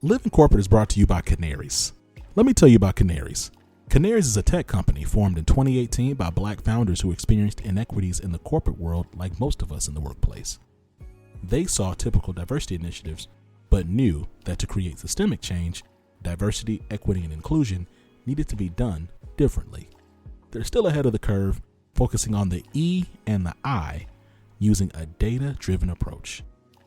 Living Corporate is brought to you by Canaries. Let me tell you about Canaries. Canaries is a tech company formed in 2018 by Black founders who experienced inequities in the corporate world like most of us in the workplace. They saw typical diversity initiatives, but knew that to create systemic change, diversity, equity, and inclusion needed to be done differently. They're still ahead of the curve, focusing on the E and the I using a data-driven approach.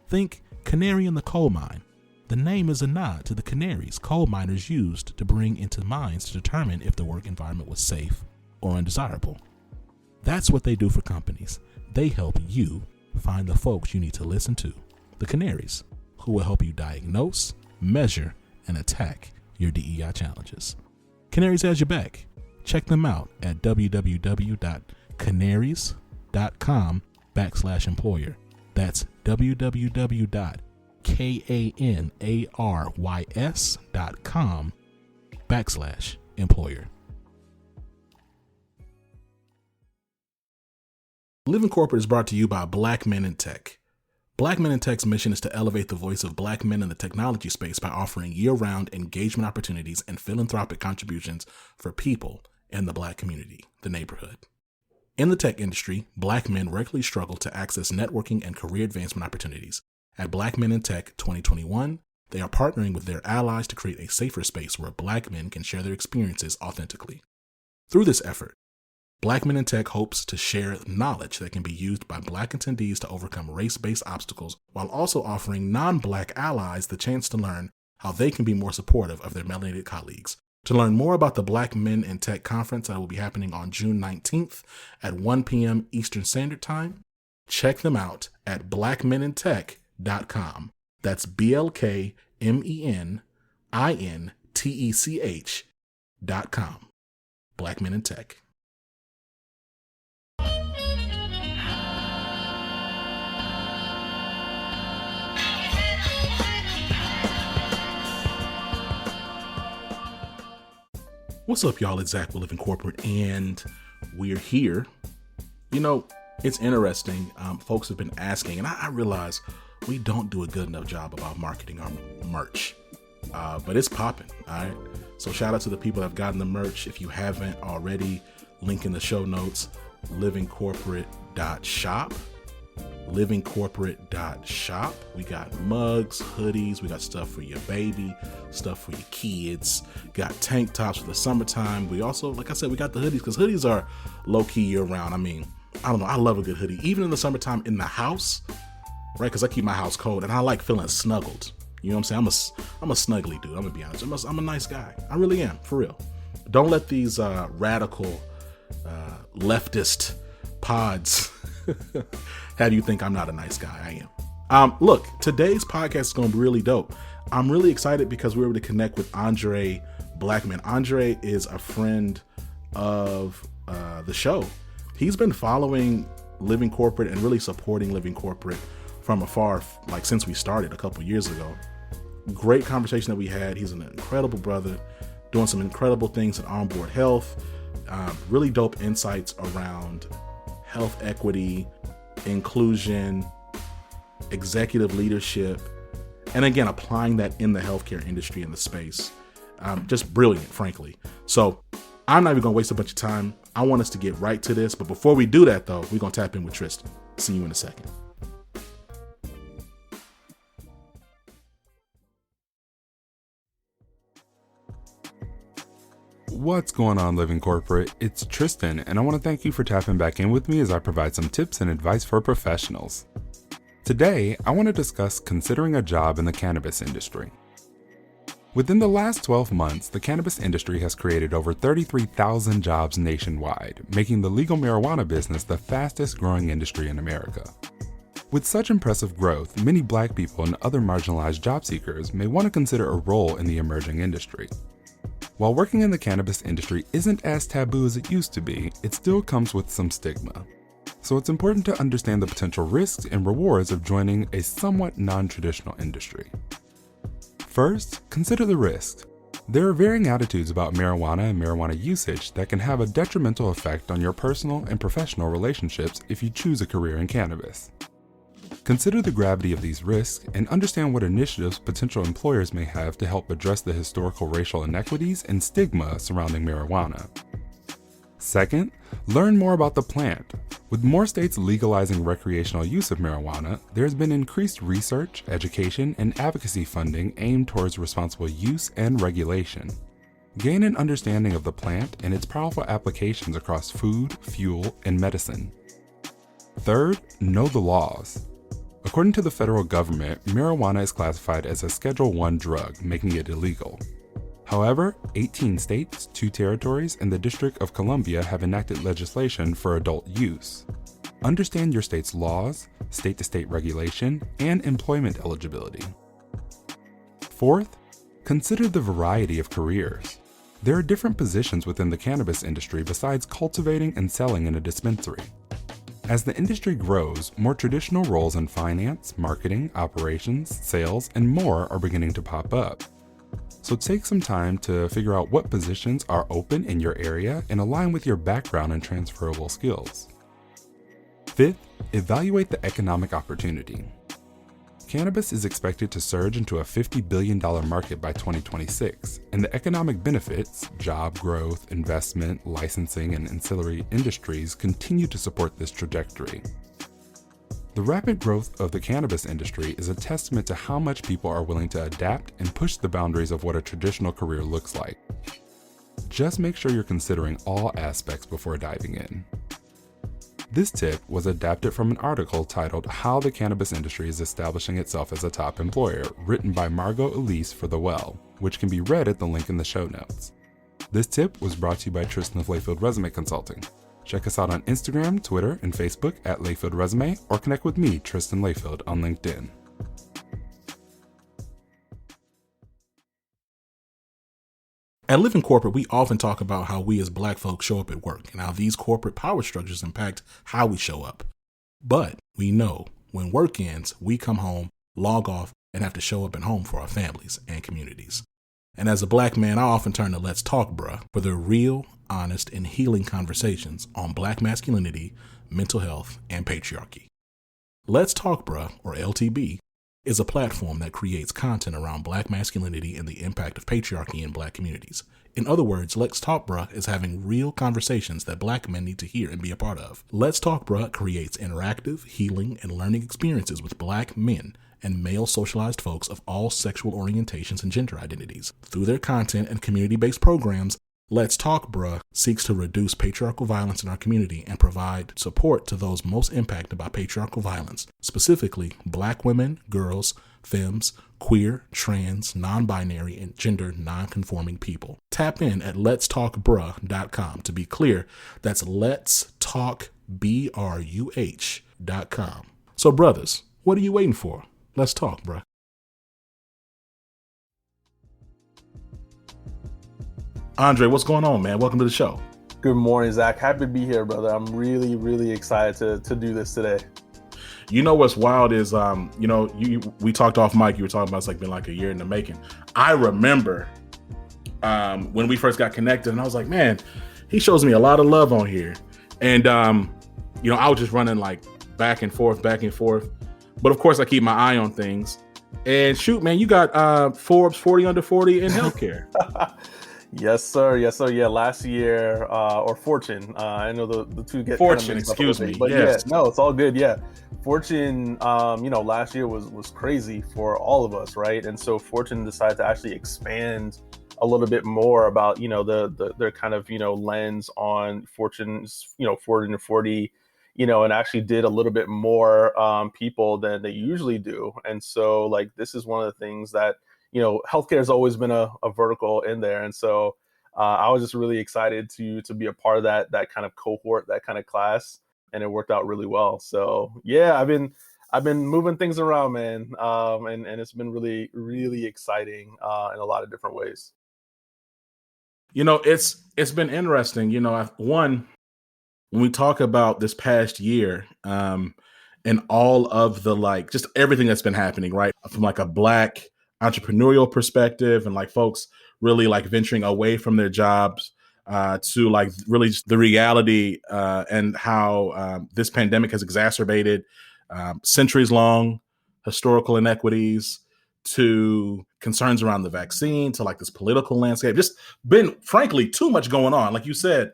Think canary in the coal mine. The name is a nod to the canaries coal miners used to bring into mines to determine if the work environment was safe or undesirable. That's what they do for companies. They help you find the folks you need to listen to, the canaries, who will help you diagnose, measure, and attack your DEI challenges. Canaries has your back. Check them out at www.canaries.com/employer. That's www.kanarys.com/employer. Living Corporate is brought to you by Blackman in Tech. Blackman in Tech's mission is to elevate the voice of Black men in the technology space by offering year-round engagement opportunities and philanthropic contributions for people in the Black community, the neighborhood. In the tech industry, Black men regularly struggle to access networking and career advancement opportunities. At Blackman in Tech 2021, they are partnering with their allies to create a safer space where Black men can share their experiences authentically. Through this effort, Blackman in Tech hopes to share knowledge that can be used by Black attendees to overcome race-based obstacles, while also offering non-Black allies the chance to learn how they can be more supportive of their melanated colleagues. To learn more about the Black Men in Tech conference that will be happening on June 19th at 1 p.m. Eastern Standard Time, check them out at blackmenintech.com. That's BLKMENINTECH.com. Black Men in Tech. What's up, y'all? It's Zach with Living Corporate, and we're here. You know, it's interesting. Folks have been asking, and I realize we don't do a good enough job about marketing our merch, but it's popping, all right? So shout out to the people that have gotten the merch. If you haven't already, link in the show notes, livingcorporate.shop. livingcorporate.shop. We got mugs, hoodies, we got stuff for your baby, stuff for your kids, got tank tops for the summertime. We also, like I said, we got the hoodies, because hoodies are low-key year-round. I mean, I don't know, I love a good hoodie, even in the summertime in the house, right? Because I keep my house cold, and I like feeling snuggled. You know what I'm saying? I'm a snuggly dude, I'm gonna be honest. I'm a nice guy. I really am, for real. Don't let these radical leftist pods have you think I'm not a nice guy. I am. Look, today's podcast is going to be really dope. I'm really excited because we were able to connect with André Blackman. André is a friend of the show. He's been following Living Corporate and really supporting Living Corporate from afar, like since we started a couple years ago. Great conversation that we had. He's an incredible brother, doing some incredible things at Onboard Health. Really dope insights around health equity, inclusion, executive leadership, and again, applying that in the healthcare industry in the space. Just brilliant, frankly. So I'm not even going to waste a bunch of time. I want us to get right to this. But before we do that, though, we're going to tap in with Tristan. See you in a second. What's going on, Living Corporate? It's Tristan, and I want to thank you for tapping back in with me as I provide some tips and advice for professionals. Today, I want to discuss considering a job in the cannabis industry. Within the last 12 months, the cannabis industry has created over 33,000 jobs nationwide, making the legal marijuana business the fastest growing industry in America. With such impressive growth, many Black people and other marginalized job seekers may want to consider a role in the emerging industry. While working in the cannabis industry isn't as taboo as it used to be, it still comes with some stigma. So it's important to understand the potential risks and rewards of joining a somewhat non-traditional industry. First, consider the risks. There are varying attitudes about marijuana and marijuana usage that can have a detrimental effect on your personal and professional relationships if you choose a career in cannabis. Consider the gravity of these risks and understand what initiatives potential employers may have to help address the historical racial inequities and stigma surrounding marijuana. Second, learn more about the plant. With more states legalizing recreational use of marijuana, there has been increased research, education, and advocacy funding aimed towards responsible use and regulation. Gain an understanding of the plant and its powerful applications across food, fuel, and medicine. Third, know the laws. According to the federal government, marijuana is classified as a Schedule I drug, making it illegal. However, 18 states, 2 territories, and the District of Columbia have enacted legislation for adult use. Understand your state's laws, state-to-state regulation, and employment eligibility. Fourth, consider the variety of careers. There are different positions within the cannabis industry besides cultivating and selling in a dispensary. As the industry grows, more traditional roles in finance, marketing, operations, sales, and more are beginning to pop up. So take some time to figure out what positions are open in your area and align with your background and transferable skills. Fifth, evaluate the economic opportunity. Cannabis is expected to surge into a $50 billion market by 2026, and the economic benefits, job growth, investment, licensing, and ancillary industries continue to support this trajectory. The rapid growth of the cannabis industry is a testament to how much people are willing to adapt and push the boundaries of what a traditional career looks like. Just make sure you're considering all aspects before diving in. This tip was adapted from an article titled How the Cannabis Industry is Establishing Itself as a Top Employer, written by Margot Elise for The Well, which can be read at the link in the show notes. This tip was brought to you by Tristan of Layfield Resume Consulting. Check us out on Instagram, Twitter, and Facebook at Layfield Resume, or connect with me, Tristan Layfield, on LinkedIn. At Living Corporate, we often talk about how we as Black folks show up at work and how these corporate power structures impact how we show up. But we know when work ends, we come home, log off, and have to show up at home for our families and communities. And as a Black man, I often turn to Let's Talk Bruh for the real, honest, and healing conversations on Black masculinity, mental health, and patriarchy. Let's Talk Bruh, or LTB, is a platform that creates content around Black masculinity and the impact of patriarchy in Black communities. In other words, Let's Talk Bruh is having real conversations that Black men need to hear and be a part of. Let's Talk Bruh creates interactive, healing, and learning experiences with Black men and male socialized folks of all sexual orientations and gender identities. Through their content and community-based programs, Let's Talk Bruh seeks to reduce patriarchal violence in our community and provide support to those most impacted by patriarchal violence, specifically Black women, girls, femmes, queer, trans, non-binary, and gender non-conforming people. Tap in at letstalkbruh.com. To be clear, that's letstalkbruh.com. So brothers, what are you waiting for? Let's talk, bruh. André, what's going on, man? Welcome to the show. Good morning, Zach. Happy to be here, brother. I'm really, really excited to do this today. You know what's wild is, we talked off mic. You were talking about it's been like a year in the making. I remember when we first got connected, and I was like, man, he shows me a lot of love on here. And, I was just running like back and forth. But of course, I keep my eye on things. And shoot, man, you got Forbes 40 under 40 in healthcare. Yes, sir. Yeah, last year, or Fortune. I know the two get Fortune, excuse me. But yes. Yeah, no, it's all good. Yeah. Fortune, last year was crazy for all of us, right? And so Fortune decided to actually expand a little bit more about, their kind of, lens on Fortune's, 40 under 40, and actually did a little bit more people than they usually do. And so this is one of the things that, healthcare has always been a vertical in there. And so I was just really excited to be a part of that kind of cohort, that kind of class, and it worked out really well. So yeah, I've been moving things around, man. And it's been really, really exciting in a lot of different ways. It's been interesting. When we talk about this past year, and all of the just everything that's been happening, right? From a Black entrepreneurial perspective and folks really venturing away from their jobs to really just the reality and how this pandemic has exacerbated centuries long historical inequities to concerns around the vaccine to like this political landscape. Just been, frankly, too much going on. Like you said,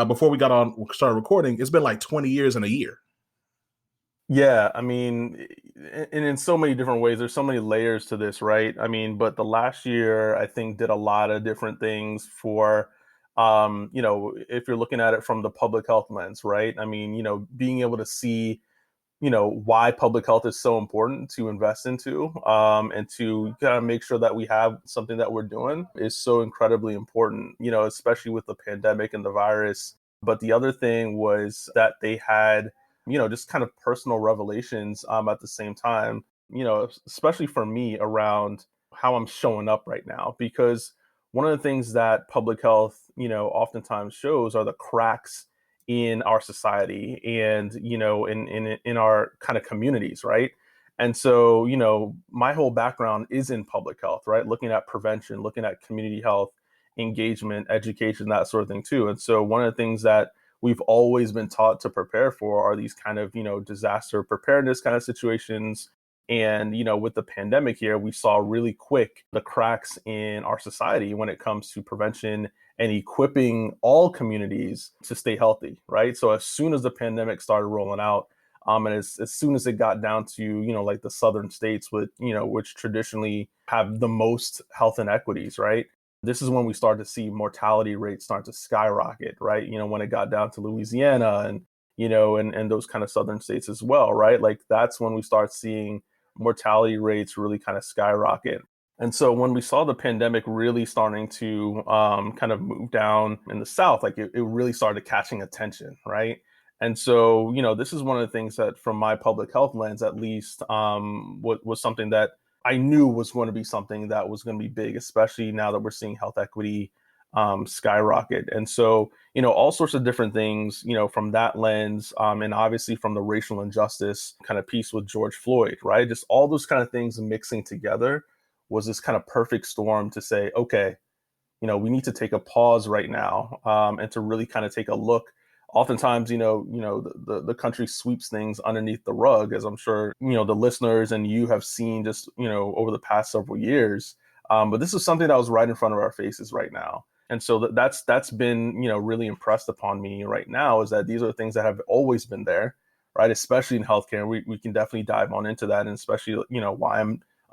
before we started recording, it's been like 20 years in a year. Yeah, I mean, and in so many different ways, there's so many layers to this, right? I mean, but the last year, I think, did a lot of different things for, if you're looking at it from the public health lens, right? I mean, being able to see, why public health is so important to invest into, and to kind of make sure that we have something that we're doing is so incredibly important, especially with the pandemic and the virus. But the other thing was that they had, just kind of personal revelations at the same time, especially for me around how I'm showing up right now. Because one of the things that public health, oftentimes shows are the cracks in our society and, in our kind of communities, right? And so, my whole background is in public health, right? Looking at prevention, looking at community health, engagement, education, that sort of thing too. And so one of the things that we've always been taught to prepare for are these kind of, disaster preparedness kind of situations. And, with the pandemic here, we saw really quick the cracks in our society when it comes to prevention and equipping all communities to stay healthy, right? So as soon as the pandemic started rolling out, and as soon as it got down to, like the southern states with, which traditionally have the most health inequities, right? This is when we start to see mortality rates start to skyrocket, right? When it got down to Louisiana and, and those kind of southern states as well, right? Like that's when we start seeing mortality rates really kind of skyrocket. And so when we saw the pandemic really starting to kind of move down in the South, like it really started catching attention, right? And so, this is one of the things that from my public health lens, at least, was something that I knew was going to be something that was going to be big, especially now that we're seeing health equity skyrocket. And so, all sorts of different things, from that lens, and obviously from the racial injustice kind of piece with George Floyd, right? Just all those kind of things mixing together was this kind of perfect storm to say, okay, we need to take a pause right now, and to really kind of take a look. Oftentimes, the country sweeps things underneath the rug, as I'm sure, the listeners and you have seen just, over the past several years. But this is something that was right in front of our faces right now. And so that's been, really impressed upon me right now, is that these are the things that have always been there, right? Especially in healthcare. We can definitely dive on into that, and especially, why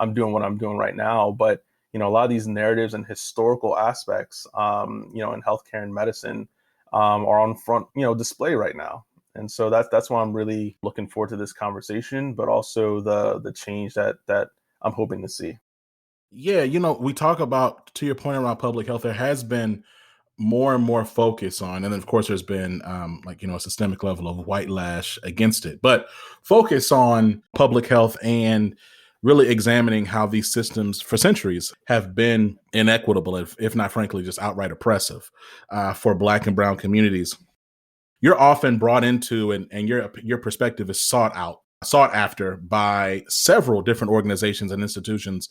I'm doing what I'm doing right now. But, a lot of these narratives and historical aspects, in healthcare and medicine, are on front, display right now. And so that's why I'm really looking forward to this conversation, but also the change that I'm hoping to see. Yeah, we talk about, to your point around public health, there has been more and more focus on, and then of course there's been a systemic level of white lash against it, but focus on public health and really examining how these systems for centuries have been inequitable, if not frankly just outright oppressive for Black and Brown communities. You're often brought into, and your perspective is sought after by several different organizations and institutions,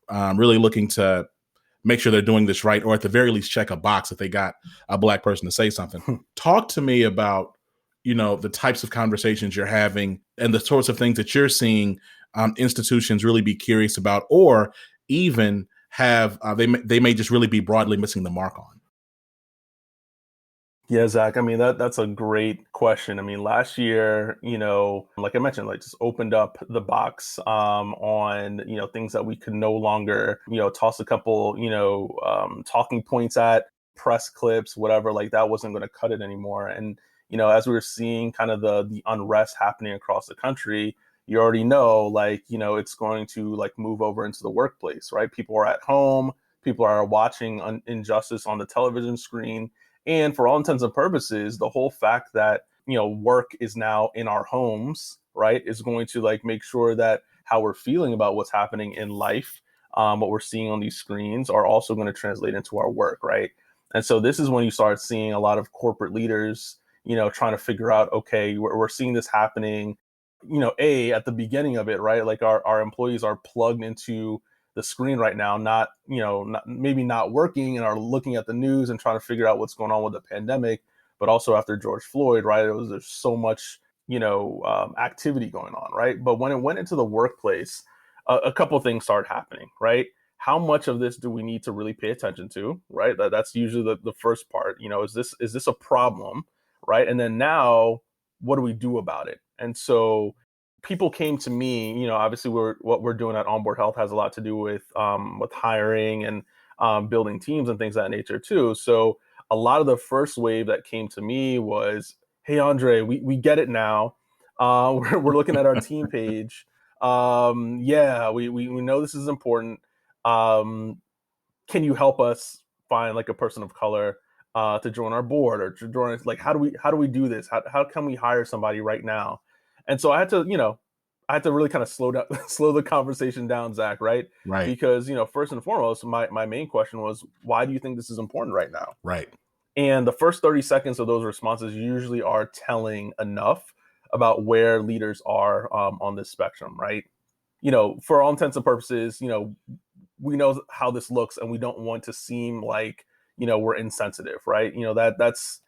really looking to make sure they're doing this right, or at the very least check a box if they got a Black person to say something. Talk to me about, the types of conversations you're having and the sorts of things that you're seeing institutions really be curious about, or even have they may just really be broadly missing the mark on. Yeah, Zach. I mean, that's a great question. I mean, last year, like I mentioned, like just opened up the box on, things that we could no longer, toss a couple, talking points at, press clips, whatever, like that wasn't going to cut it anymore. And, as we were seeing kind of the unrest happening across the country, you already know, like, it's going to like move over into the workplace, right? People are at home, people are watching injustice on the television screen. And for all intents and purposes, the whole fact that, work is now in our homes, right, is going to like make sure that how we're feeling about what's happening in life, what we're seeing on these screens are also going to translate into our work, right? And so this is when you start seeing a lot of corporate leaders, trying to figure out, okay, we're seeing this happening, at the beginning of it, right? Like our employees are plugged into the screen right now, maybe not working, and are looking at the news and trying to figure out what's going on with the pandemic. But also after George Floyd, right? There's so much activity going on, right? But when it went into the workplace, a couple things started happening, right? How much of this do we need to really pay attention to, right? That's usually the first part. Is this a problem, right? And then now, what do we do about it? And so people came to me. Obviously, what we're doing at Onboard Health has a lot to do with hiring and building teams and things of that nature too. So a lot of the first wave that came to me was, "Hey, Andre, we get it now. We're looking at our team page. Yeah, we know this is important. Um, can you help us find like a person of color to join our board or to join us? Like, how do we do this? How can we hire somebody right now?" And so I had to really kind of slow down, slow the conversation down, Zach, right? Right. Because first and foremost, my main question was, why do you think this is important right now? Right. And the first 30 seconds of those responses usually are telling enough about where leaders are on this spectrum, right? For all intents and purposes, we know how this looks, and we don't want to seem like we're insensitive, right? That's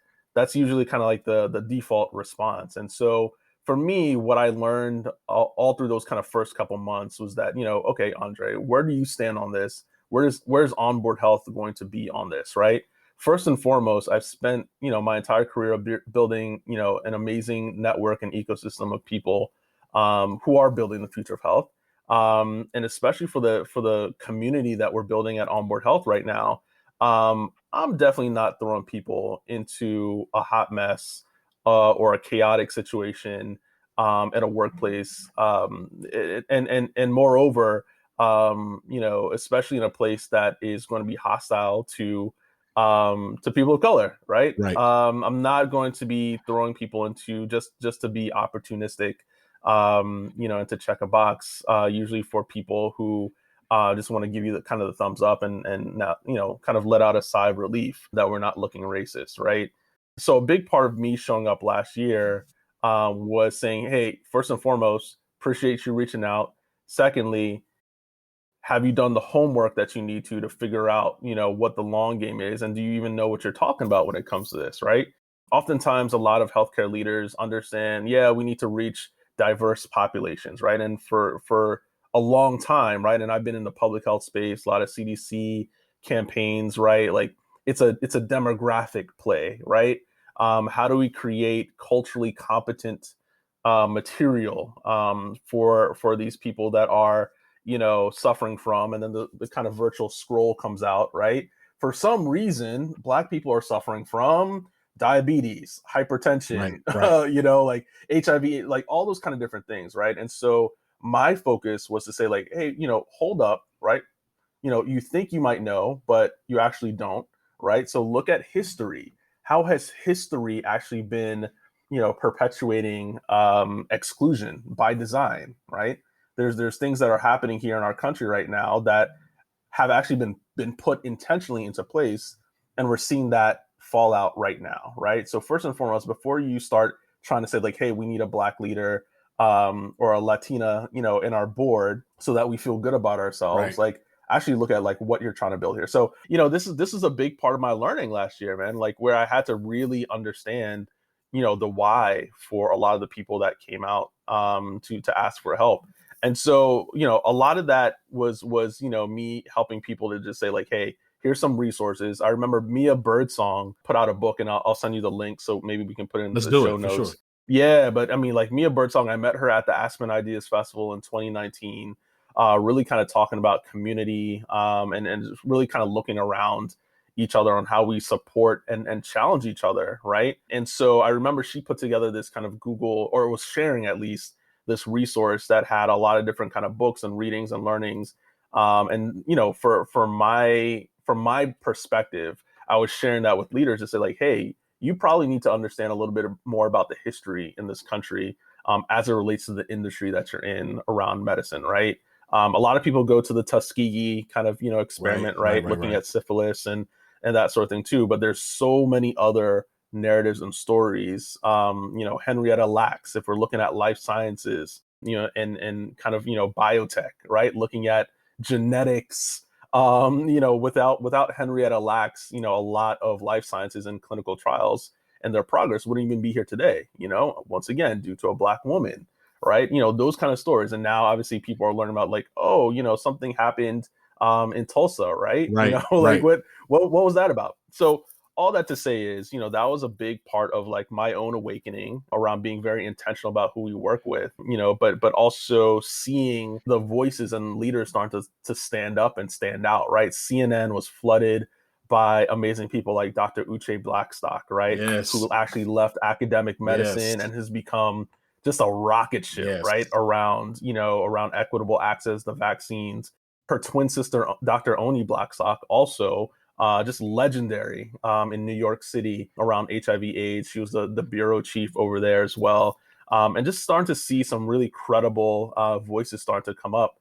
usually kind of like the default response. And so for me, what I learned all through those kind of first couple months was that okay, Andre, where do you stand on this? Where's Onboard Health going to be on this, right? First and foremost, I've spent my entire career building an amazing network and ecosystem of people who are building the future of health, and especially for the community that we're building at Onboard Health right now. I'm definitely not throwing people into a hot mess or a chaotic situation at a workplace, and moreover, especially in a place that is going to be hostile to people of color, right? Right. I'm not going to be throwing people into just to be opportunistic, and to check a box, usually for people who just want to give you the kind of the thumbs up and not, kind of let out a sigh of relief that we're not looking racist, right? So a big part of me showing up last year was saying, hey, first and foremost, appreciate you reaching out. Secondly, have you done the homework that you need to figure out, what the long game is? And do you even know what you're talking about when it comes to this, right? Oftentimes, a lot of healthcare leaders understand, yeah, we need to reach diverse populations, right? And for a long time, right? And I've been in the public health space, a lot of CDC campaigns, right? Like it's a demographic play, right? How do we create culturally competent material for these people that are suffering from, and then the kind of virtual scroll comes out, right? For some reason, Black people are suffering from diabetes, Right. hypertension, Right. like HIV, like all those kind of different things, right? And so my focus was to say, like, hey, hold up, right? You think you might know, but you actually don't, right? So look at history. How has history actually been, perpetuating exclusion by design, right? There's things that are happening here in our country right now that have actually been put intentionally into place, and we're seeing that fall out right now, right? So first and foremost, before you start trying to say like, hey, we need a Black leader or a Latina, in our board so that we feel good about ourselves, Right. like actually look at like what you're trying to build here. So this is a big part of my learning last year, man. Like where I had to really understand, the why for a lot of the people that came out to ask for help. And so, a lot of that was me helping people to just say like, hey, here's some resources. I remember Mia Birdsong put out a book, and I'll send you the link so maybe we can put it in Let's the do show it for sure. notes. Yeah, but I mean, like Mia Birdsong, I met her at the Aspen Ideas Festival in 2019, really kind of talking about community, and really kind of looking around each other on how we support and challenge each other, right? And so I remember she put together this kind of Google, or was sharing at least, this resource that had a lot of different kind of books and readings and learnings. And from my perspective, I was sharing that with leaders to say like, hey, you probably need to understand a little bit more about the history in this country as it relates to the industry that you're in around medicine, right? A lot of people go to the Tuskegee kind of Right. experiment, Right. right, Right. looking Right. at syphilis and that sort of thing too. But there's so many other narratives and stories. Henrietta Lacks, if we're looking at life sciences, and kind of biotech, right, looking at genetics. Without Henrietta Lacks, a lot of life sciences and clinical trials and their progress wouldn't even be here today, once again, due to a Black woman, right? Those kind of stories. And now obviously people are learning about like, oh, something happened in Tulsa, right? Right, Like right. what was that about? So all that to say is, that was a big part of like my own awakening around being very intentional about who we work with, but also seeing the voices and leaders starting to stand up and stand out, right? CNN was flooded by amazing people like Dr. Uche Blackstock, right? Yes, Who actually left academic yes, medicine and has become just a rocket ship, yes. right? Around equitable access to vaccines. Her twin sister, Dr. Oni Blackstock, also just legendary in New York City around HIV/AIDS. She was the bureau chief over there as well. And just starting to see some really credible voices start to come up,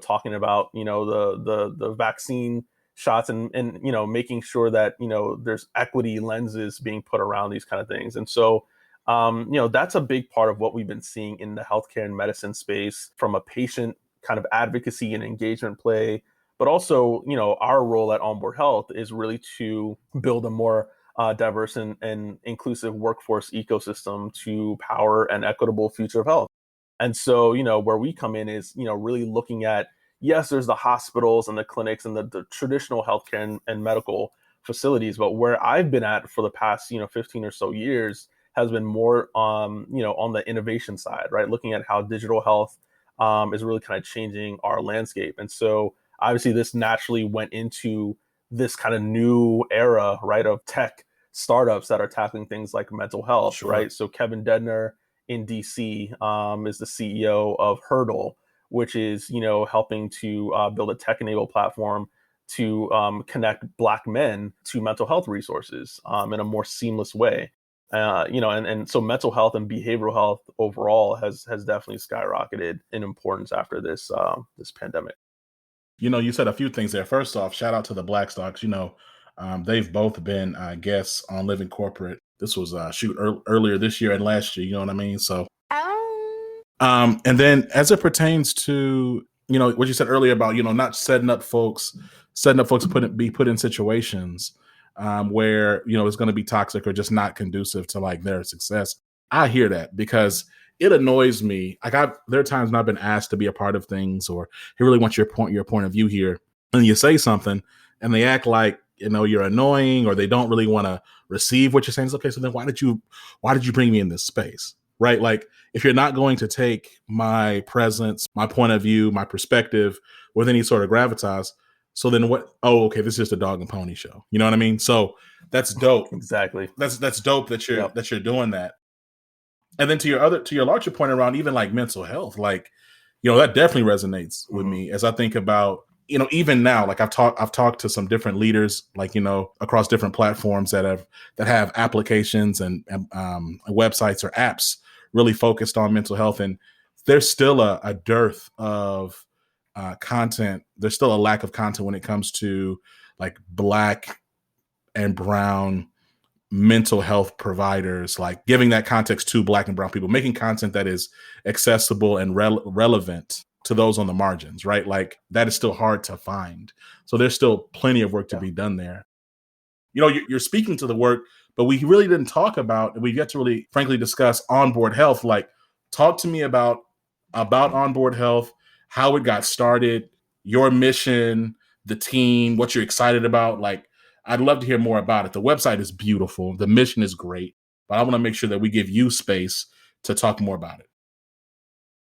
talking about, the vaccine shots and making sure that, there's equity lenses being put around these kind of things. And so, that's a big part of what we've been seeing in the healthcare and medicine space from a patient kind of advocacy and engagement play. But also, our role at Onboard Health is really to build a more diverse and inclusive workforce ecosystem to power an equitable future of health. And so, where we come in is, really looking at, yes, there's the hospitals and the clinics and the traditional healthcare and medical facilities, but where I've been at for the past, 15 or so years has been more, on the innovation side, right? Looking at how digital health is really kind of changing our landscape. And so, obviously, this naturally went into this kind of new era, right, of tech startups that are tackling things like mental health, Sure. right? So Kevin Dedner in DC is the CEO of Hurdle, which is, helping to build a tech-enabled platform to connect Black men to mental health resources in a more seamless way. And so mental health and behavioral health overall has definitely skyrocketed in importance after this pandemic. You said a few things there. First off, shout out to the Blackstocks. They've both been guests on Living Corporate. This was earlier this year and last year. You know what I mean? So, and then as it pertains to what you said earlier about not setting up folks to be put in situations where it's going to be toxic or just not conducive to like their success. I hear that because it annoys me. Like there are times when I've been asked to be a part of things, or he really wants your point of view here, and you say something, and they act like you're annoying, or they don't really want to receive what you're saying. It's okay, so then why did you bring me in this space, right? Like if you're not going to take my presence, my point of view, my perspective with any sort of gravitas, so then what? Oh, okay, this is just a dog and pony show. You know what I mean? So that's dope. Exactly. That's dope that you're Yep. that you're doing that. And then to your larger point around even like mental health, like, that definitely resonates with me as I think about, even now, like I've talked to some different leaders, like, across different platforms that have applications and websites or apps really focused on mental health. And there's still a dearth of content. There's still a lack of content when it comes to like Black and brown mental health providers, like giving that context to Black and brown people, making content that is accessible and relevant to those on the margins, right? Like that is still hard to find. So there's still plenty of work to be done there. You're speaking to the work, but we really didn't talk about, we get to really frankly discuss Onboard Health. Like talk to me about Onboard Health, how it got started, your mission, the team, what you're excited about. Like I'd love to hear more about it. The website is beautiful. The mission is great, but I want to make sure that we give you space to talk more about it.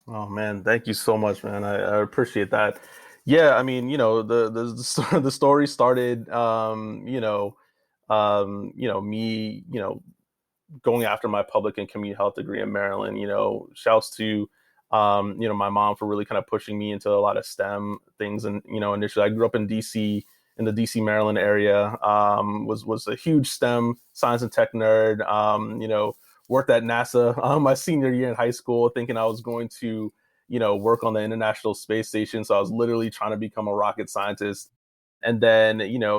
Oh man, thank you so much, man. I appreciate that. Yeah, I mean, the story started, me, going after my public and community health degree in Maryland. Shouts to, my mom for really kind of pushing me into a lot of STEM things. And, initially I grew up in DC, in the DC, Maryland area, was a huge STEM science and tech nerd, worked at NASA my senior year in high school, thinking I was going to, work on the International Space Station. So I was literally trying to become a rocket scientist. And then,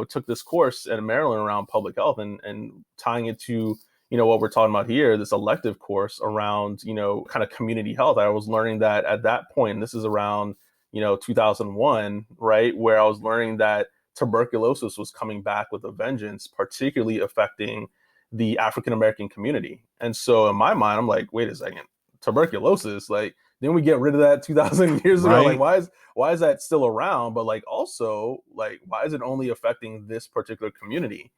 took this course in Maryland around public health and tying it to, what we're talking about here, this elective course around, kind of community health. I was learning that at that point, and this is around, 2001, right, where I was learning that tuberculosis was coming back with a vengeance, particularly affecting the African American community. And so in my mind, I'm like, wait a second, tuberculosis, like, didn't we get rid of that 2,000 years ago? Like, Right. why is that still around? But like, also, like, why is it only affecting this particular community?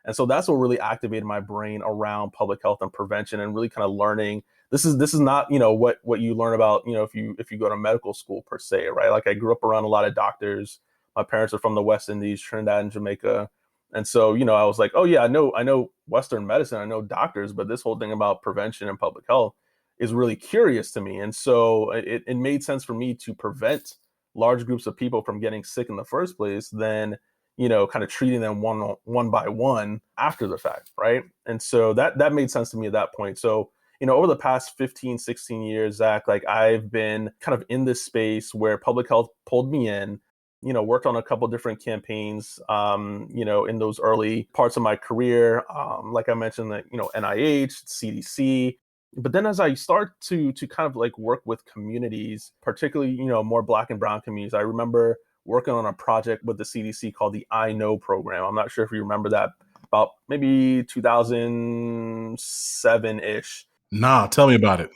And so that's what really activated my brain around public health and prevention, and really kind of learning. This is not, what you learn about, if you go to medical school per se, right? Like, I grew up around a lot of doctors. My parents are from the West Indies, Trinidad and Jamaica. And so, I was like, oh yeah, I know Western medicine, I know doctors, but this whole thing about prevention and public health is really curious to me. And so it made sense for me to prevent large groups of people from getting sick in the first place, then kind of treating them one by one after the fact, right? And so that made sense to me at that point. So, over the past 15, 16 years, Zach, like, I've been kind of in this space where public health pulled me in, worked on a couple different campaigns, in those early parts of my career. Like I mentioned, that, NIH, CDC. But then as I start to kind of like work with communities, particularly, more Black and brown communities, I remember working on a project with the CDC called the I Know program. I'm not sure if you remember that, about maybe 2007-ish. Nah, tell me about it.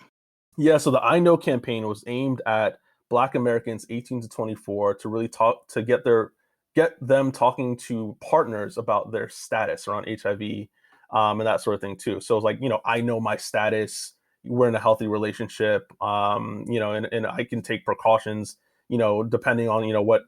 Yeah, so the I Know campaign was aimed at Black Americans 18 to 24 to really get them talking to partners about their status around HIV, and that sort of thing too. So it's like, I know my status. We're in a healthy relationship, and I can take precautions, depending on what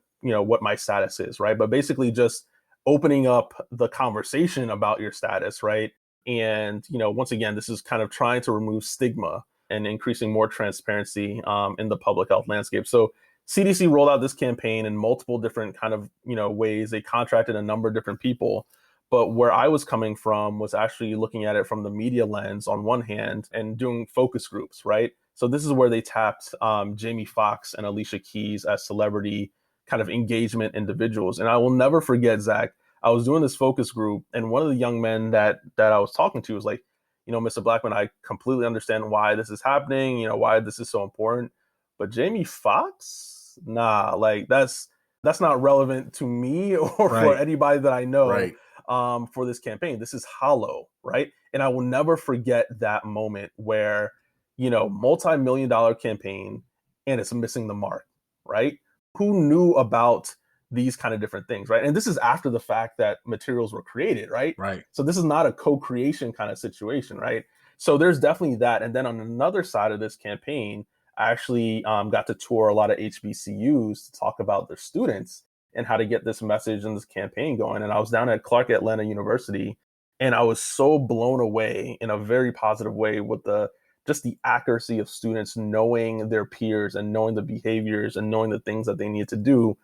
my status is, right? But basically, just opening up the conversation about your status, right? And once again, this is kind of trying to remove stigma and increasing more transparency in the public health landscape. So CDC rolled out this campaign in multiple different kind of ways. They contracted a number of different people, but where I was coming from was actually looking at it from the media lens on one hand and doing focus groups, right? So this is where they tapped Jamie Foxx and Alicia Keys as celebrity kind of engagement individuals. And I will never forget, Zach, I was doing this focus group, and one of the young men that I was talking to was like, Mr. Blackman, I completely understand why this is happening, why this is so important. But Jamie Foxx, nah, like, that's not relevant to me or for Right. anybody that I know Right. for this campaign. This is hollow, right? And I will never forget that moment where, multi-million dollar campaign and it's missing the mark, right? Who knew about these kind of different things, right? And this is after the fact that materials were created, right? Right. So this is not a co-creation kind of situation, right? So there's definitely that. And then on another side of this campaign, I actually got to tour a lot of HBCUs to talk about their students and how to get this message and this campaign going. And I was down at Clark Atlanta University, and I was so blown away in a very positive way with just the accuracy of students knowing their peers and knowing the behaviors and knowing the things that they need to do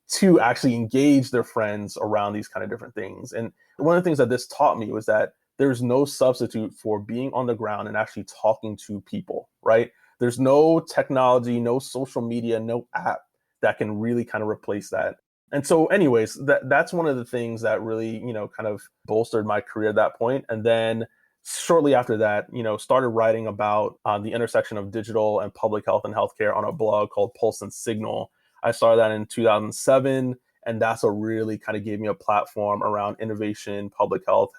to actually engage their friends around these kind of different things. And one of the things that this taught me was that there's no substitute for being on the ground and actually talking to people, right? There's no technology, no social media, no app that can really kind of replace that. And so anyways, that's one of the things that really, kind of bolstered my career at that point. And then shortly after that, started writing about the intersection of digital and public health and healthcare on a blog called Pulse and Signal. I started that in 2007, and that's what really kind of gave me a platform around innovation, public health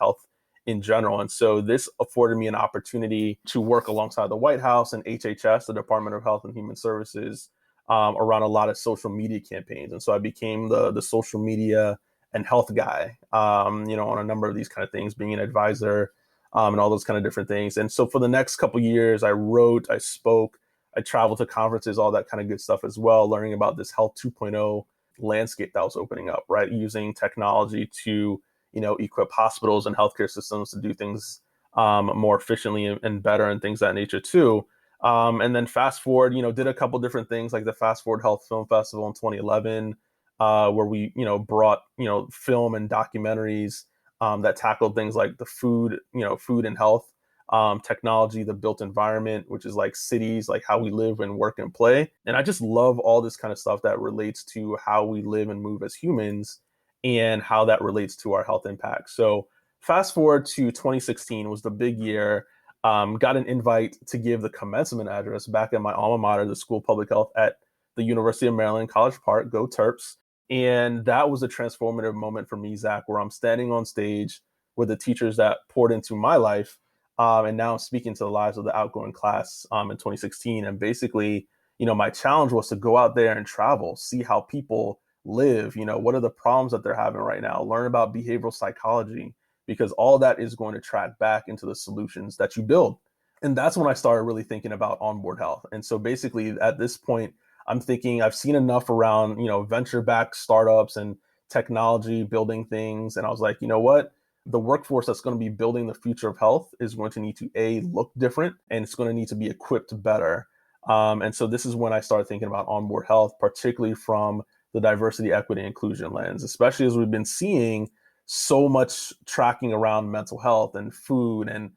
in general. And so this afforded me an opportunity to work alongside the White House and HHS, the Department of Health and Human Services, around a lot of social media campaigns. And so I became the social media and health guy, on a number of these kind of things, being an advisor, and all those kind of different things. And so for the next couple of years, I wrote, I spoke, I traveled to conferences, all that kind of good stuff as well, learning about this Health 2.0 landscape that was opening up, right? Using technology to, equip hospitals and healthcare systems to do things more efficiently and better and things of that nature too. And then fast forward, did a couple different things like the Fast Forward Health Film Festival in 2011, where we, brought, film and documentaries that tackled things like the food and health, technology, the built environment, which is like cities, like how we live and work and play. And I just love all this kind of stuff that relates to how we live and move as humans and how that relates to our health impact. So fast forward to 2016 was the big year. Got an invite to give the commencement address back at my alma mater, the School of Public Health at the University of Maryland, College Park, go Terps. And that was a transformative moment for me, Zach, where I'm standing on stage with the teachers that poured into my life. And now I'm speaking to the lives of the outgoing class in 2016. And basically, my challenge was to go out there and travel, see how people live, what are the problems that they're having right now, learn about behavioral psychology, because all that is going to track back into the solutions that you build. And that's when I started really thinking about onboard health. And so basically at this point, I'm thinking I've seen enough around, venture-backed startups and technology building things. And I was like, you know what? The workforce that's going to be building the future of health is going to need to look different, and it's going to need to be equipped better. And so this is when I started thinking about onboard health, particularly from the diversity, equity, inclusion lens, especially as we've been seeing so much tracking around mental health and food and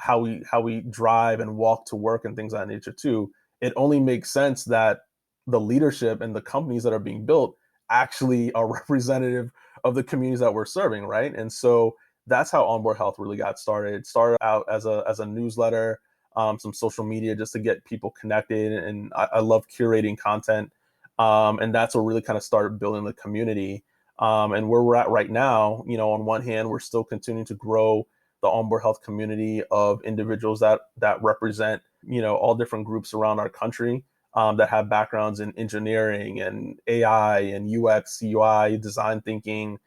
how we drive and walk to work and things of that nature too. It only makes sense that the leadership and the companies that are being built actually are representative of the communities that we're serving, right? And so that's how Onboard Health really got started. It started out as a newsletter, some social media just to get people connected, and I love curating content, and that's what really kind of started building the community. And where we're at right now, on one hand, we're still continuing to grow the Onboard Health community of individuals that represent, all different groups around our country, that have backgrounds in engineering and AI and UX, UI, design thinking,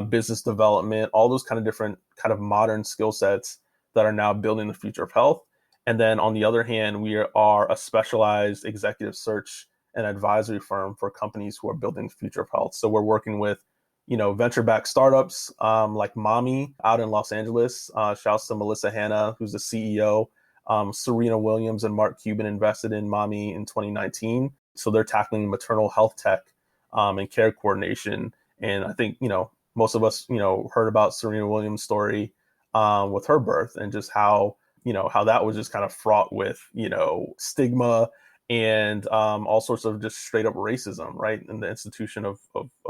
business development, all those kind of different kind of modern skill sets that are now building the future of health. And then on the other hand, we are a specialized executive search and advisory firm for companies who are building the future of health. So we're working with, venture-backed startups like Mommy out in Los Angeles. Shouts to Melissa Hanna, who's the CEO. Serena Williams and Mark Cuban invested in Mommy in 2019. So they're tackling maternal health tech and care coordination. And I think, most of us, heard about Serena Williams' story with her birth, and just how that was just kind of fraught with, stigma and all sorts of just straight up racism, right, in the institution of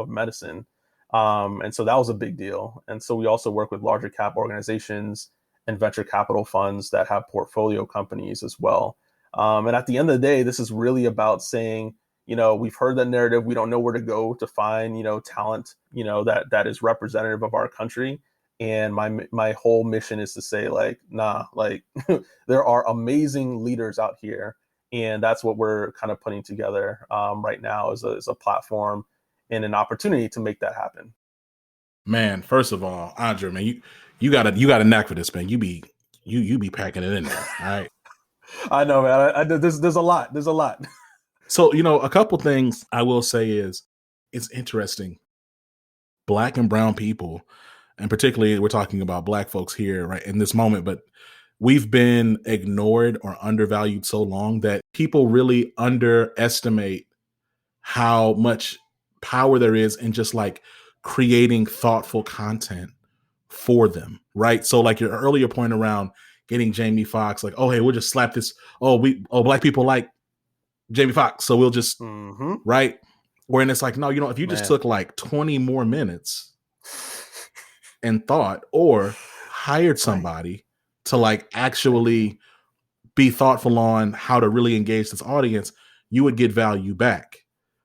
medicine. And so that was a big deal. And so we also work with larger cap organizations and venture capital funds that have portfolio companies as well. And at the end of the day, this is really about saying, we've heard that narrative. We don't know where to go to find, talent, that is representative of our country. And my whole mission is to say, like, nah, like there are amazing leaders out here. And that's what we're kind of putting together right now as a platform and an opportunity to make that happen. Man, first of all, André, man, you got a knack for this, man. You be packing it in there. All right. I know, man. There's a lot. There's a lot. So, a couple things I will say is it's interesting. Black and brown people, and particularly we're talking about Black folks here, right, in this moment, but we've been ignored or undervalued so long that people really underestimate how much power there is in just like creating thoughtful content for them, right? So like your earlier point around getting Jamie Foxx, like, oh, hey, we'll just slap this. Black people like Jamie Foxx, so we'll just, right? Wherein it's like, no, if you just took like 20 more minutes and thought, or hired somebody to like actually be thoughtful on how to really engage this audience, you would get value back,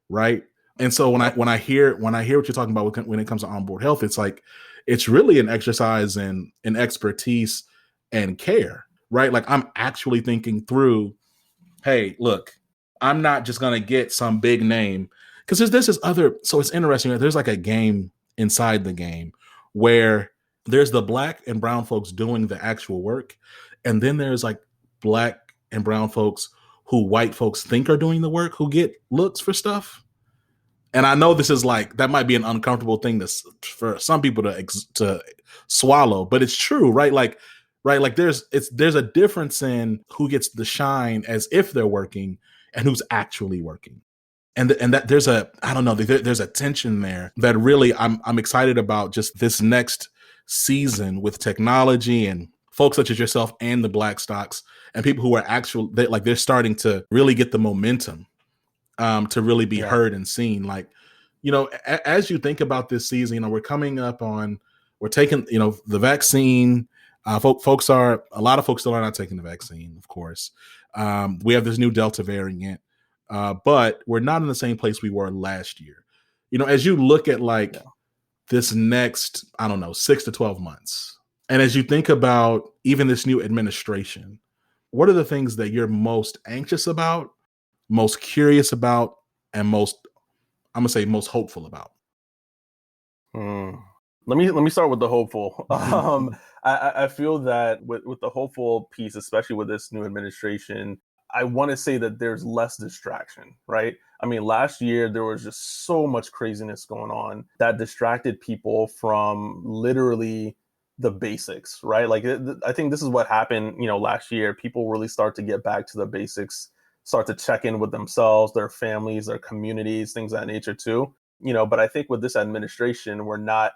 right? And so when I hear what you're talking about when it comes to onboard health, it's like it's really an exercise in expertise and care, right? Like I'm actually thinking through, hey, look, I'm not just gonna get some big name, because this other. So it's interesting. There's like a game inside the game where there's the Black and brown folks doing the actual work, and then there's like Black and brown folks who white folks think are doing the work, who get looks for stuff. And I know this is like, that might be an uncomfortable thing for some people to swallow, but it's true, right? Like there's a difference in who gets the shine as if they're working and who's actually working. And that there's a tension there that really I'm excited about, just this next season with technology and folks such as yourself and the Black stocks and people who are they're starting to really get the momentum to really be heard and seen. Like, as you think about this season, we're taking, the vaccine. A lot of folks still are not taking the vaccine, of course. We have this new Delta variant, but we're not in the same place we were last year. As you look at this next, I don't know, 6 to 12 months? And as you think about even this new administration, what are the things that you're most anxious about, most curious about, and I'm gonna say most hopeful about? Hmm. Let me start with the hopeful. I feel that with the hopeful piece, especially with this new administration, I want to say that there's less distraction, right? I mean, last year there was just so much craziness going on that distracted people from literally the basics, right? Like I think this is what happened, last year. People really start to get back to the basics, start to check in with themselves, their families, their communities, things of that nature too. But I think with this administration, we're not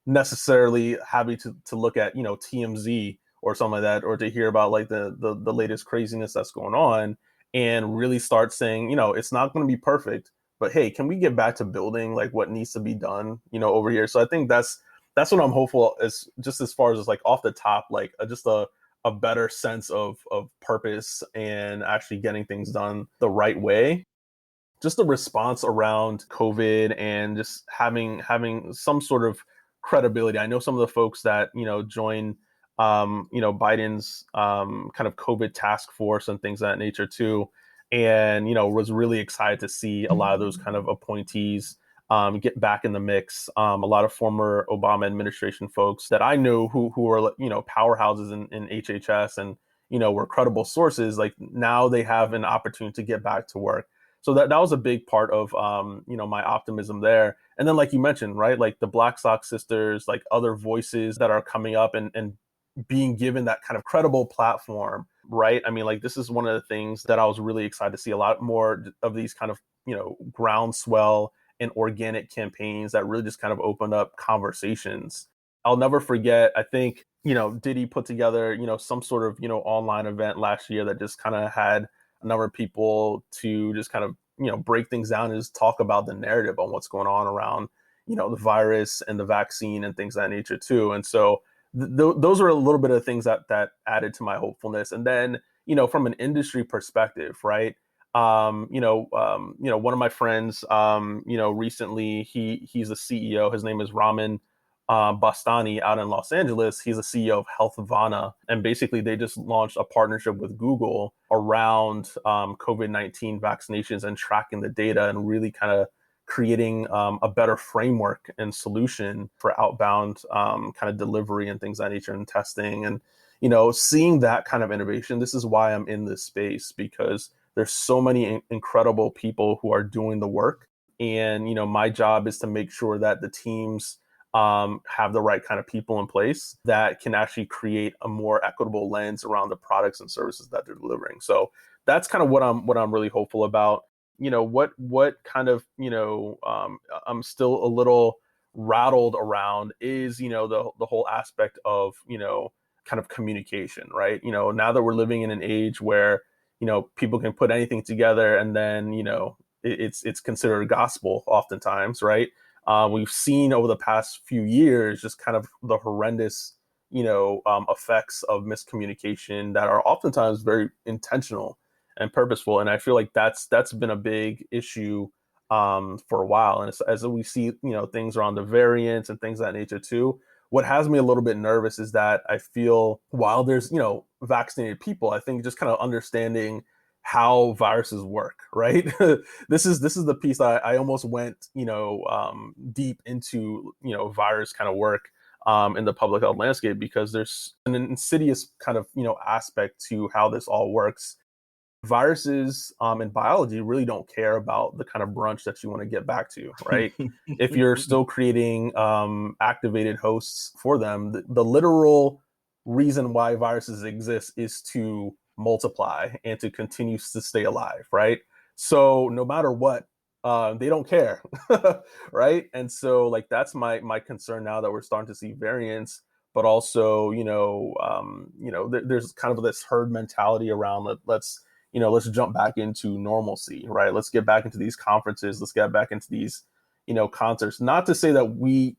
necessarily having to look at TMZ or something like that, or to hear about like the latest craziness that's going on, and really start saying, it's not going to be perfect, but hey, can we get back to building like what needs to be done over here? So I think that's what I'm hopeful, as just as far as like off the top, like just a better sense of purpose and actually getting things done the right way. Just the response around COVID and just having some sort of credibility. I know some of the folks that join Biden's kind of COVID task force and things of that nature too, and was really excited to see a lot of those kind of appointees get back in the mix. A lot of former Obama administration folks that I know who are powerhouses in HHS and were credible sources. Like now they have an opportunity to get back to work, so that was a big part of my optimism there. And then like you mentioned, right, like the Black Sox sisters, like other voices that are coming up and being given that kind of credible platform, right? I mean, like this is one of the things that I was really excited to see, a lot more of these kind of groundswell and organic campaigns that really just kind of opened up conversations. I'll never forget, I think Diddy put together some sort of online event last year that just kind of had a number of people to just kind of break things down and just talk about the narrative on what's going on around the virus and the vaccine and things of that nature too. And so those are a little bit of things that added to my hopefulness. And then from an industry perspective, right, one of my friends recently, he's a CEO, his name is Raman Bastani, out in Los Angeles. He's a CEO of Healthvana, and basically they just launched a partnership with Google around COVID-19 vaccinations and tracking the data and really kind of creating a better framework and solution for outbound kind of delivery and things of that nature and testing. And seeing that kind of innovation, this is why I'm in this space, because there's so many incredible people who are doing the work, and my job is to make sure that the teams have the right kind of people in place that can actually create a more equitable lens around the products and services that they're delivering. So that's kind of what I'm really hopeful about. What kind of I'm still a little rattled around is the whole aspect of kind of communication, right? Now that we're living in an age where people can put anything together, and then it's considered gospel oftentimes, right? We've seen over the past few years just kind of the horrendous, effects of miscommunication that are oftentimes very intentional and purposeful. And I feel like that's been a big issue for a while. And as we see, things around the variants and things of that nature too, what has me a little bit nervous is that I feel while there's, vaccinated people, I think just kind of understanding how viruses work, right? This is the piece that I almost went, deep into, virus kind of work in the public health landscape, because there's an insidious kind of, aspect to how this all works. Viruses in biology really don't care about the kind of brunch that you want to get back to, right? If you're still creating activated hosts for them, the literal reason why viruses exist is to multiply and to continue to stay alive, right? So no matter what, they don't care, right? And so like that's my concern now that we're starting to see variants, but also there's kind of this herd mentality around let's jump back into normalcy, right? Let's get back into these conferences, let's get back into these concerts. Not to say that we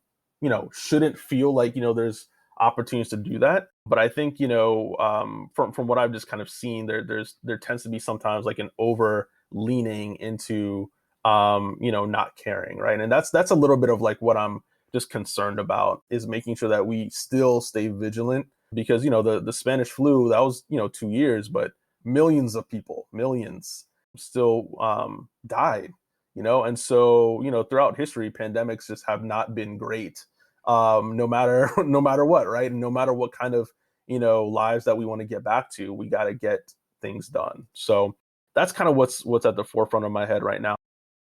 shouldn't feel like there's opportunities to do that, but I think from what I've just kind of seen, there tends to be sometimes like an over leaning into not caring, right? And that's a little bit of like what I'm just concerned about is making sure that we still stay vigilant because, the Spanish flu, that was, 2 years, but millions of people, millions still died, and so, throughout history, pandemics just have not been great. No matter no matter what, right? And no matter what kind of, lives that we want to get back to, we got to get things done. So that's kind of what's at the forefront of my head right now.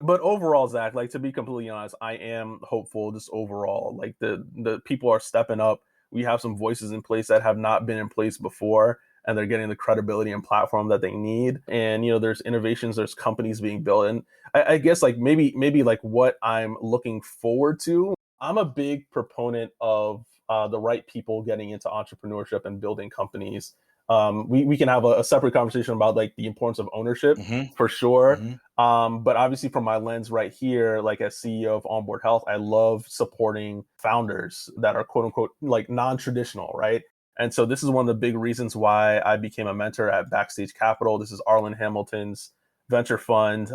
But overall, Zach, like to be completely honest, I am hopeful just overall. Like the people are stepping up. We have some voices in place that have not been in place before, and they're getting the credibility and platform that they need. And there's innovations, there's companies being built. And I guess like maybe like what I'm looking forward to. I'm a big proponent of the right people getting into entrepreneurship and building companies. We can have a separate conversation about like the importance of ownership for sure. But obviously from my lens right here, like as CEO of Onboard Health, I love supporting founders that are quote unquote like non-traditional, right? And so this is one of the big reasons why I became a mentor at Backstage Capital. This is Arlen Hamilton's venture fund,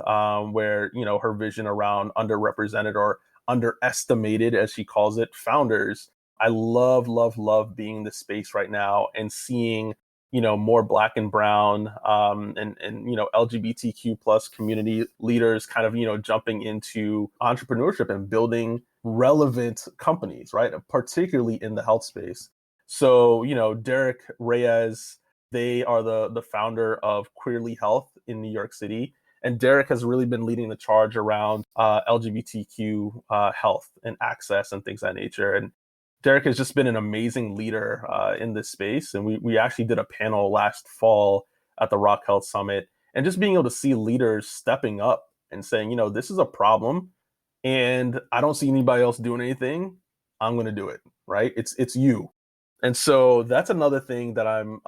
where, her vision around underrepresented or underestimated, as she calls it, founders. I love, love, love being in this space right now and seeing, more Black and brown and LGBTQ plus community leaders kind of, jumping into entrepreneurship and building relevant companies, right? Particularly in the health space. So, Derek Reyes, they are the founder of Queerly Health in New York City. And Derek has really been leading the charge around LGBTQ health and access and things of that nature. And Derek has just been an amazing leader in this space. And we actually did a panel last fall at the Rock Health Summit, and just being able to see leaders stepping up and saying, this is a problem and I don't see anybody else doing anything. I'm going to do it. Right. It's you. And so that's another thing that I'm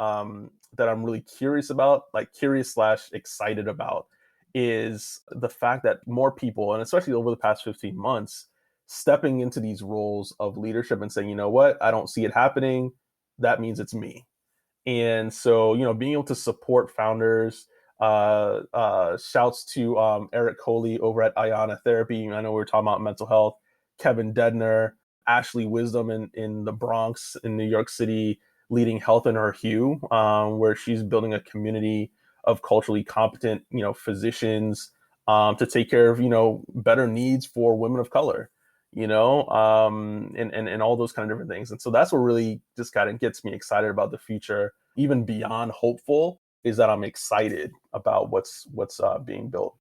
really curious about, like curious/excited about, is the fact that more people, and especially over the past 15 months, stepping into these roles of leadership and saying, you know what, I don't see it happening. That means it's me. And so, being able to support founders, shouts to Eric Coley over at Ayana Therapy. I know we were talking about mental health, Kevin Dedner, Ashley Wisdom in the Bronx in New York City, leading Health in Her Hue, where she's building a community of culturally competent, physicians to take care of, better needs for women of color, and all those kind of different things. And so that's what really just kind of gets me excited about the future, even beyond hopeful, is that I'm excited about what's being built.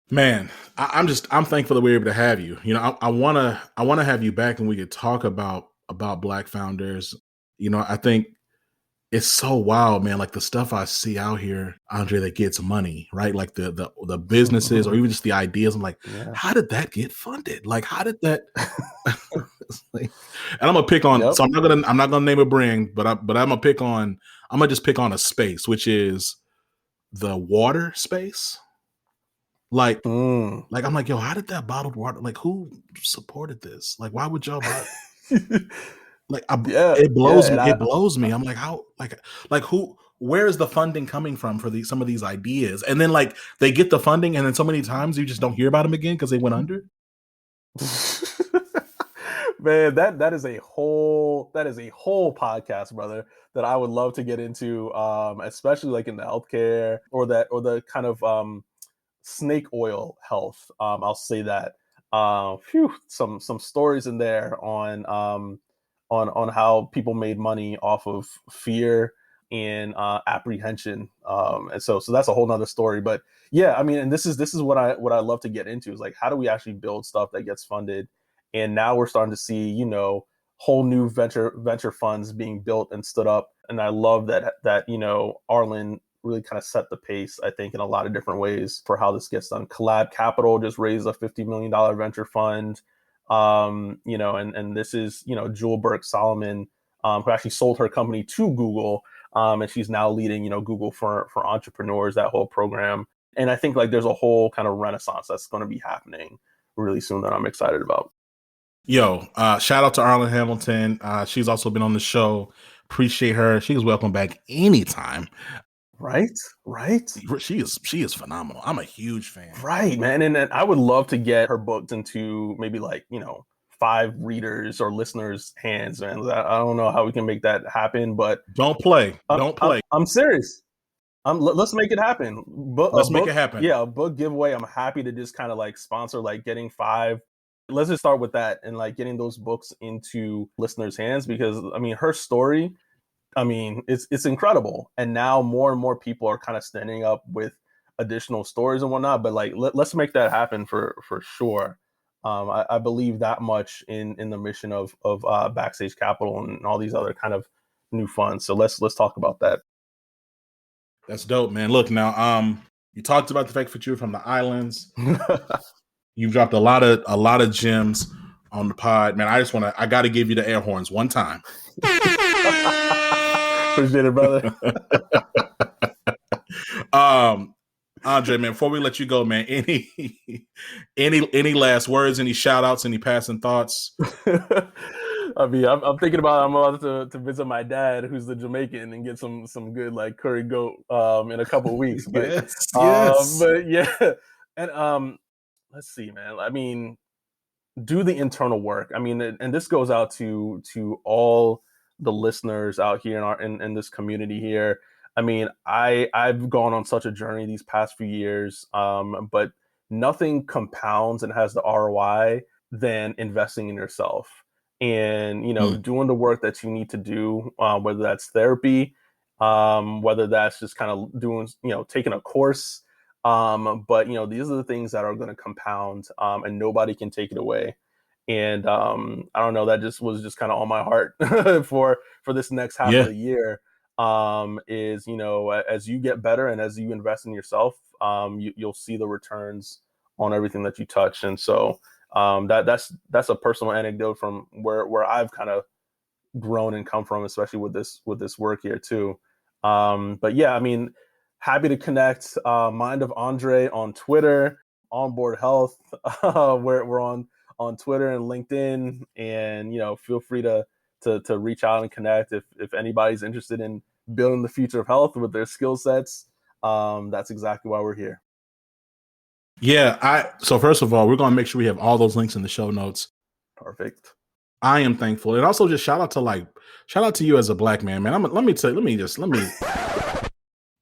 Man, I'm thankful that we're able to have you. I wanna have you back and we could talk about Black founders. I think it's so wild, man. Like the stuff I see out here, Andre, that gets money, right? Like the businesses or even just the ideas. I'm like, how did that get funded? Like, how did that? And I'm gonna pick on. Yep. So I'm not gonna name a brand, but I'm gonna just pick on a space, which is the water space. Like I'm like, yo, how did that bottled water? Like, who supported this? Like, why would y'all buy? Like, it blows me. It blows me. I'm like, how? Like who? Where is the funding coming from for some of these ideas? And then like they get the funding, and then so many times you just don't hear about them again because they went under. Man, that is a whole podcast, brother, that I would love to get into, especially like in the healthcare or the kind of snake oil health. I'll say that. Some stories in there on how people made money off of fear and apprehension. And so that's a whole nother story. But yeah, I mean, and this is what I love to get into is like, how do we actually build stuff that gets funded? And now we're starting to see, whole new venture funds being built and stood up. And I love that Arlen really kind of set the pace, I think, in a lot of different ways for how this gets done. Collab Capital just raised a $50 million venture fund. And this is, Jewel Burke Solomon, who actually sold her company to Google. And she's now leading, Google for entrepreneurs, that whole program. And I think like there's a whole kind of renaissance that's going to be happening really soon that I'm excited about. Yo, shout out to Arlen Hamilton. She's also been on the show. Appreciate her. She's welcome back anytime. Right. She is phenomenal. I'm a huge fan. Right, man. And I would love to get her booked into maybe like, 5 readers or listeners' hands, man. I don't know how we can make that happen, but Don't play. Don't play. I'm serious. Let's make it happen. Let's make it happen. Yeah, a book giveaway. I'm happy to just kind of like sponsor, like getting 5. Let's just start with that and like getting those books into listeners' hands, because I mean, her story, I mean, it's incredible. And now more and more people are kind of standing up with additional stories and whatnot. But like, let's make that happen for sure. I believe that much in the mission of Backstage Capital and all these other kind of new funds. So let's talk about that. That's dope, man. Look now, you talked about the fact that you're from the islands. You've dropped a lot of gems on the pod, man. I got to give you the air horns one time. Appreciate it, brother. Andre, man, before we let you go, man, any last words, any shout outs, any passing thoughts? I mean, I'm thinking about, I'm about to visit my dad, who's the Jamaican, and get some good like curry goat in a couple of weeks. But yes. But yeah, and let's see, man. I mean, do the internal work. I mean, and this goes out to all the listeners out here in this community here. I mean, I've gone on such a journey these past few years, but nothing compounds and has the ROI than investing in yourself and, you know, doing the work that you need to do, whether that's therapy, whether that's just kind of doing, you know, taking a course. But, you know, these are the things that are going to compound, and nobody can take it away. And I don't know, that just was just kind of on my heart for this next half of the year. Is, you know, as you get better and as you invest in yourself, you'll see the returns on everything that you touch. And so that's a personal anecdote from where I've kind of grown and come from, especially with this work here too. But yeah, I mean, happy to connect. Mind of Andre on Twitter, Onboard Health. We're on Twitter and LinkedIn, and, you know, feel free to reach out and connect if anybody's interested in building the future of health with their skill sets. That's exactly why we're here. Yeah, so first of all, we're going to make sure we have all those links in the show notes. Perfect. I am thankful. And also just shout out to you as a Black man, man.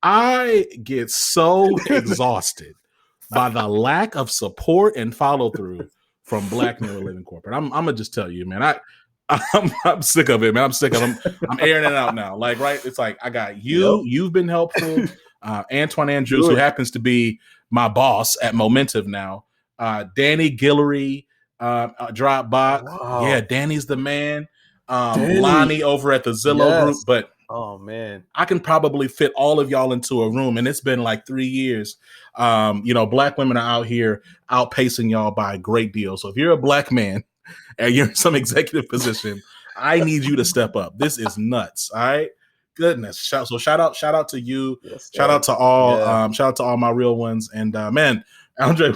I get so exhausted by the lack of support and follow through from Black men who live in corporate. I'm gonna just tell you, man. I'm sick of it, man. I'm sick of them. I'm airing it out now. Like, right? It's like I got you. Yep. You've been helpful. Antoine Andrews, who happens to be my boss at Momentive now. Danny Guillory, Dropbox. Wow. Yeah, Danny's the man. Lonnie over at the Zillow group. But oh man, I can probably fit all of y'all into a room, and it's been like 3 years. You know, Black women are out here outpacing y'all by a great deal. So if you're a Black man and you're in some executive position, I need you to step up. This is nuts. All right. Goodness. So shout out to you. Yes, shout out to all, shout out to all my real ones. And man, Andre,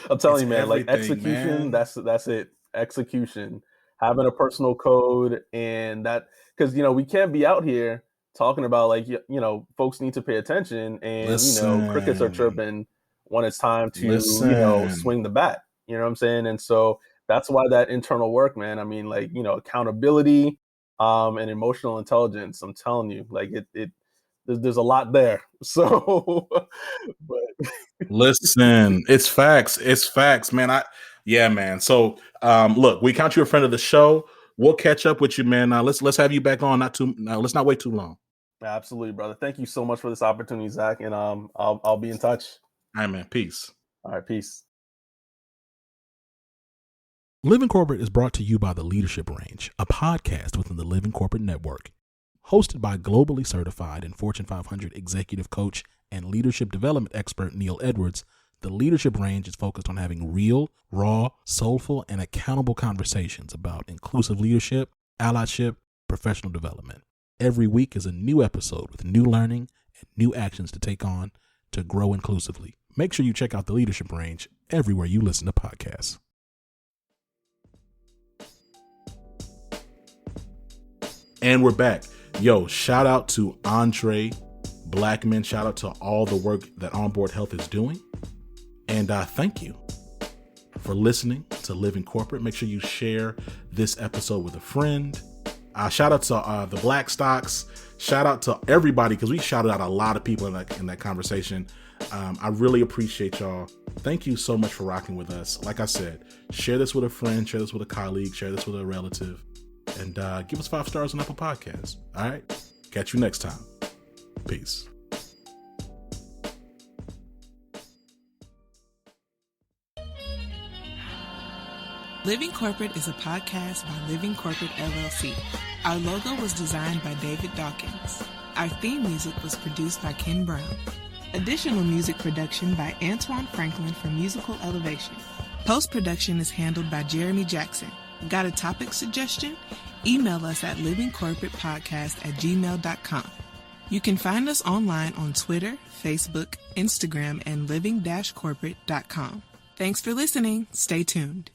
I'm telling you, man, like execution, man. That's it. Execution, having a personal code, and that, because, you know, we can't be out here talking about, like, you know, folks need to pay attention, and you know, crickets are chirping when it's time to you know, swing the bat. You know what I'm saying? And so that's why that internal work, man. I mean, like, you know, accountability, and emotional intelligence. I'm telling you, like there's a lot there. So, but listen, it's facts. It's facts, man. Yeah, man. So, look, we count you a friend of the show. We'll catch up with you, man. Let's have you back on. Let's not wait too long. Absolutely, brother. Thank you so much for this opportunity, Zach. And I'll be in touch. All right, man. Peace. All right, peace. Living Corporate is brought to you by The Leadership Range, a podcast within the Living Corporate Network. Hosted by globally certified and Fortune 500 executive coach and leadership development expert Neil Edwards, The Leadership Range is focused on having real, raw, soulful, and accountable conversations about inclusive leadership, allyship, professional development. Every week is a new episode with new learning and new actions to take on to grow inclusively. Make sure you check out The Leadership Range everywhere you listen to podcasts. And we're back. Yo, shout out to André Blackman. Shout out to all the work that Onboard Health is doing. And thank you for listening to Living Corporate. Make sure you share this episode with a friend. Shout out to the Black Stocks. Shout out to everybody, because we shouted out a lot of people in that conversation. I really appreciate y'all. Thank you so much for rocking with us. Like I said, share this with a friend, share this with a colleague, share this with a relative, and give us 5 stars on Apple Podcasts. All right? Catch you next time. Peace. Living Corporate is a podcast by Living Corporate LLC. Our logo was designed by David Dawkins. Our theme music was produced by Ken Brown. Additional music production by Antoine Franklin for Musical Elevation. Post-production is handled by Jeremy Jackson. Got a topic suggestion? Email us at livingcorporatepodcast@gmail.com. You can find us online on Twitter, Facebook, Instagram, and living-corporate.com. Thanks for listening. Stay tuned.